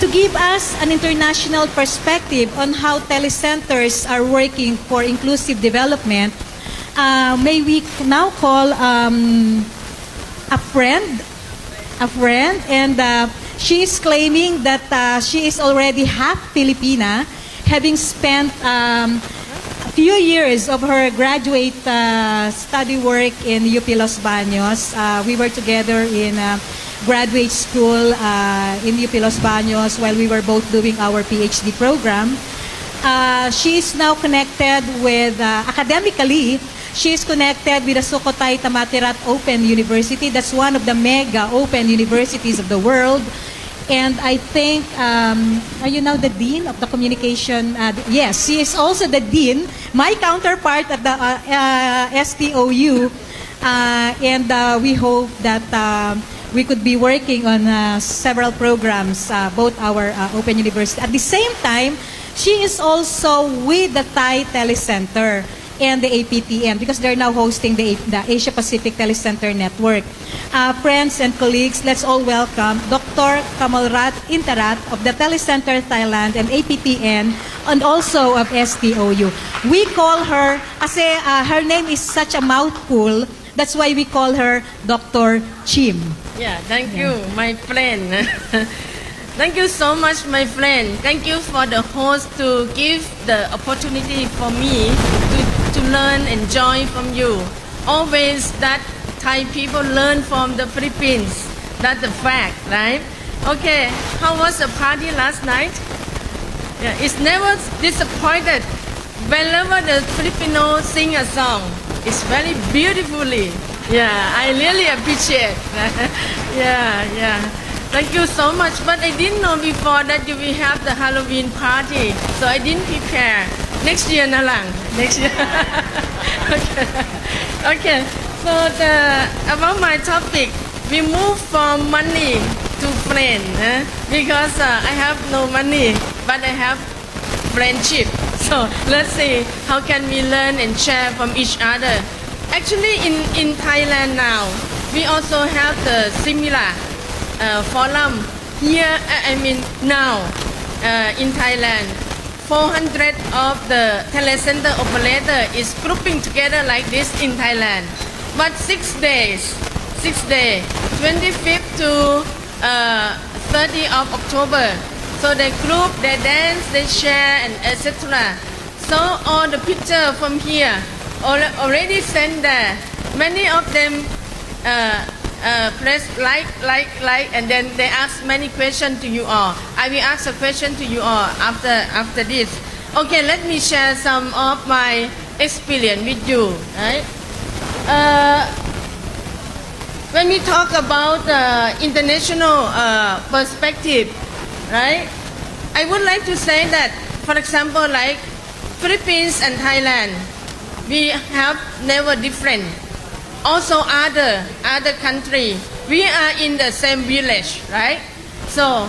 To give us an international perspective on how telecenters are working for inclusive development, may we now call a friend, and she is claiming that she is already half Filipina, having spent a few years of her graduate study work in UP Los Baños. We were together in graduate school in UP Los Baños while we were both doing our PhD program. She is now connected with, academically, she is connected with the Sukhothai Thammasat Open University. That's one of the mega open universities of the world. And I think, are you now the Dean of the Communication? Yes, she is also the Dean, my counterpart at the STOU. And we hope that we could be working on several programs, both our Open University. At the same time, she is also with the Thai Telecenter and the APTN because they're now hosting the Asia Pacific Telecenter Network. Friends and colleagues, let's all welcome Dr. Kamalrat Intarat of the Telecenter Thailand and APTN and also of STOU. We call her, kasi her name is such a mouthful, that's why we call her Dr. Chim. Yeah, thank you, my friend. Thank you so much, my friend. Thank you for the host to give the opportunity for me to learn and join from you. Always that Thai people learn from the Philippines. That's the fact, right? Okay, how was the party last night? Yeah, it's never disappointed. Whenever the Filipino sing a song, it's very beautifully. Yeah, I really appreciate. Yeah. Thank you so much. But I didn't know before that you will have the Halloween party, so I didn't prepare. Next year na lang. Next year. Okay. So about my topic, we move from money to friend, because I have no money, but I have friendship. So let's see how can we learn and share from each other. Actually, in Thailand now, we also have the similar forum here. I mean now in Thailand, 400 of the telecenter operator is grouping together like this in Thailand. But 6 days, 25th to 30th of October. So they group, they dance, they share, and etc. So all the picture from here already sent there. Many of them press like, and then they ask many questions to you all. I will ask a question to you all after this. Okay, let me share some of my experience with you. Right? When we talk about international perspective, right? I would like to say that, for example, like Philippines and Thailand, we have never different. Also other country, we are in the same village, right? So,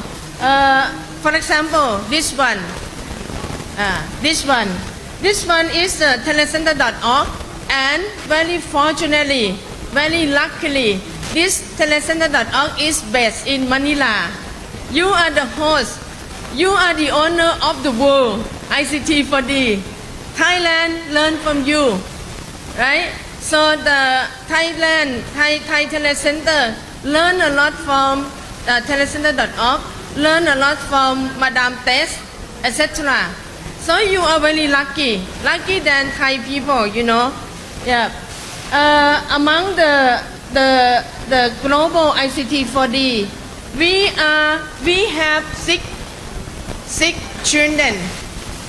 for example, this one is telecenter.org, and very fortunately, very luckily, this telecenter.org is based in Manila. You are the host. You are the owner of the world, ICT 4D. Thailand learn from you, right? So the Thai Telecenter learn a lot from telecenter.org, learn a lot from Madame Tess, etc. So you are very lucky than Thai people, you know. Yeah. Among the global ICT 4D, we have six children.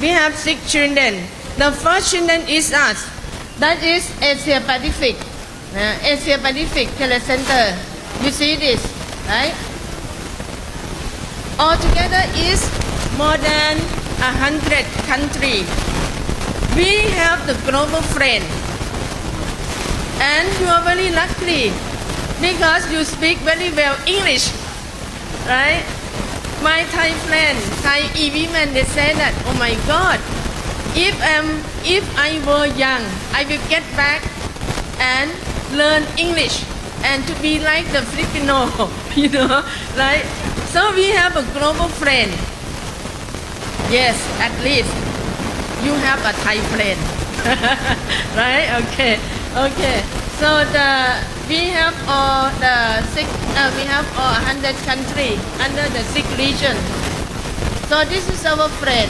We have 6 children. The first children is us. That is Asia Pacific. Asia Pacific Telecenter. You see this, right? Altogether is more than 100 countries. We have the global friend. And you are very lucky because you speak very well English, right? My Thai friend, Thai women, they say that, oh my God, if I were young, I will get back and learn English and to be like the Filipino, you know, right? So we have a global friend. Yes, at least you have a Thai friend. Right? Okay. Okay. So we have all we have all 100 countries under the 6 region. So this is our friend,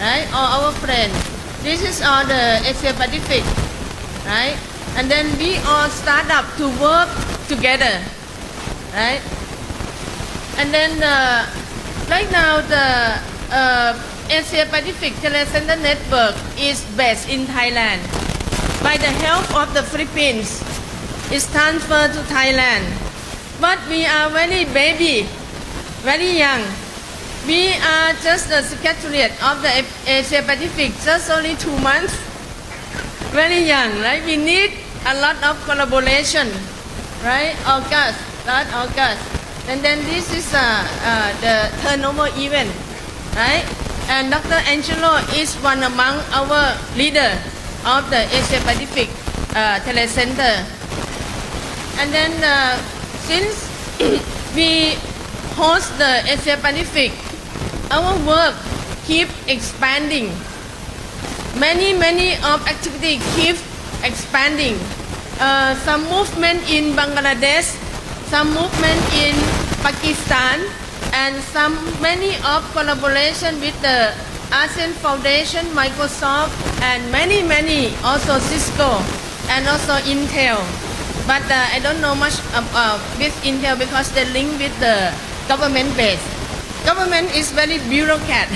right? Or our friend. This is all the Asia Pacific, right? And then we all start up to work together, right? And then right now the Asia Pacific Telecenter Network is based in Thailand. By the help of the Philippines, it's transferred to Thailand. But we are very baby, very young. We are just the secretariat of the Asia Pacific, just only 2 months. Very young, right? We need a lot of collaboration, right? August, last August. And then this is the turnover event, right? And Dr. Angelo is one among our leaders of the Asia Pacific Telecenter. And then since we host the Asia Pacific, our work keep expanding. Many of activity keep expanding. Some movement in Bangladesh, some movement in Pakistan, and many of collaboration with the ASEAN Foundation, Microsoft, and many also Cisco and also Intel. But I don't know much with Intel because they link with the government base. Government is very bureaucrat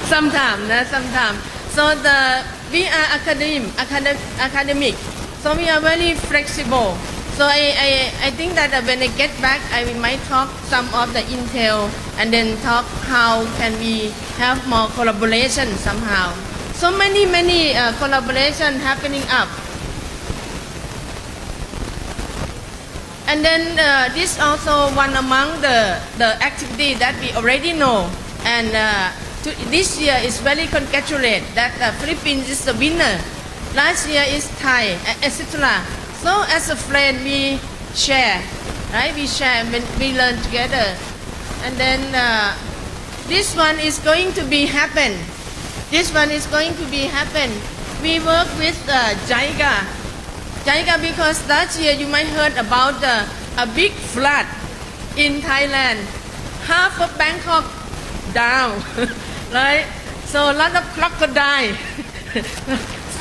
sometimes. So we are academic. So we are very flexible. So I think that when I get back, I might talk some of the Intel and then talk how can we have more collaboration somehow. So many collaboration happening up. And then this also one among the activity that we already know. And this year is very congratulate that the Philippines is the winner. Last year is Thai, etc. So as a friend, we share, right? We share when we learn together. And then this one is going to be happen. This one is going to be happen. We work with JICA. JICA because last year you might heard about a big flood in Thailand. Half of Bangkok down, right? So a lot of crocodile.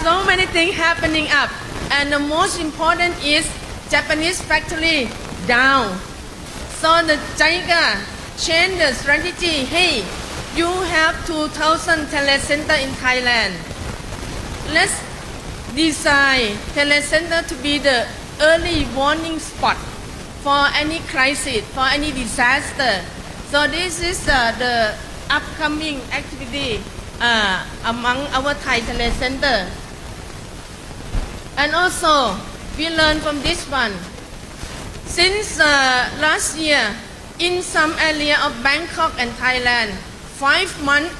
So many things happening up. And the most important is Japanese factory down. So the JICA changed the strategy. Hey, you have 2,000 telecenter in Thailand. Let's design telecenter to be the early warning spot for any crisis, for any disaster. So this is the upcoming activity among our Thai telecenter. And also, we learned from this one. Since last year, in some area of Bangkok and Thailand, 5 months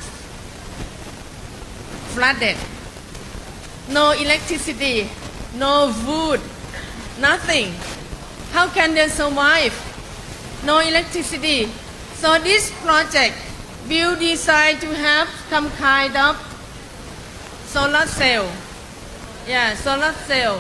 flooded. No electricity, no food, nothing. How can they survive? No electricity. So this project will decide to have some kind of solar cell. Yeah, solar cell.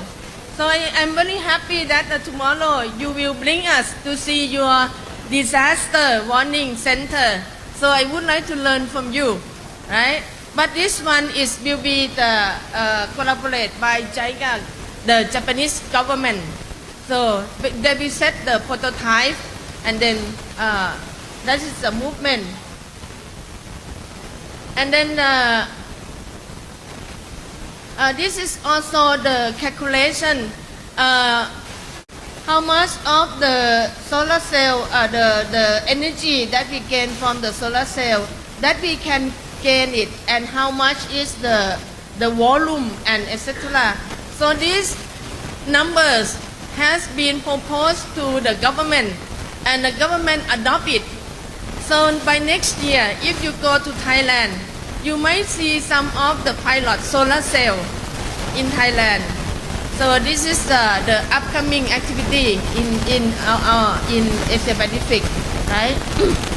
So I'm very happy that tomorrow you will bring us to see your disaster warning center. So I would like to learn from you, right? But this one will be collaborated by JICA, the Japanese government. So they will set the prototype, and then that is the movement. And then this is also the calculation. How much of the solar cell, the energy that we gain from the solar cell, that we can gain it, and how much is the volume and etc. So these numbers has been proposed to the government, and the government adopt it. So by next year, if you go to Thailand, you might see some of the pilot solar cell in Thailand. So this is the upcoming activity in Asia Pacific. right?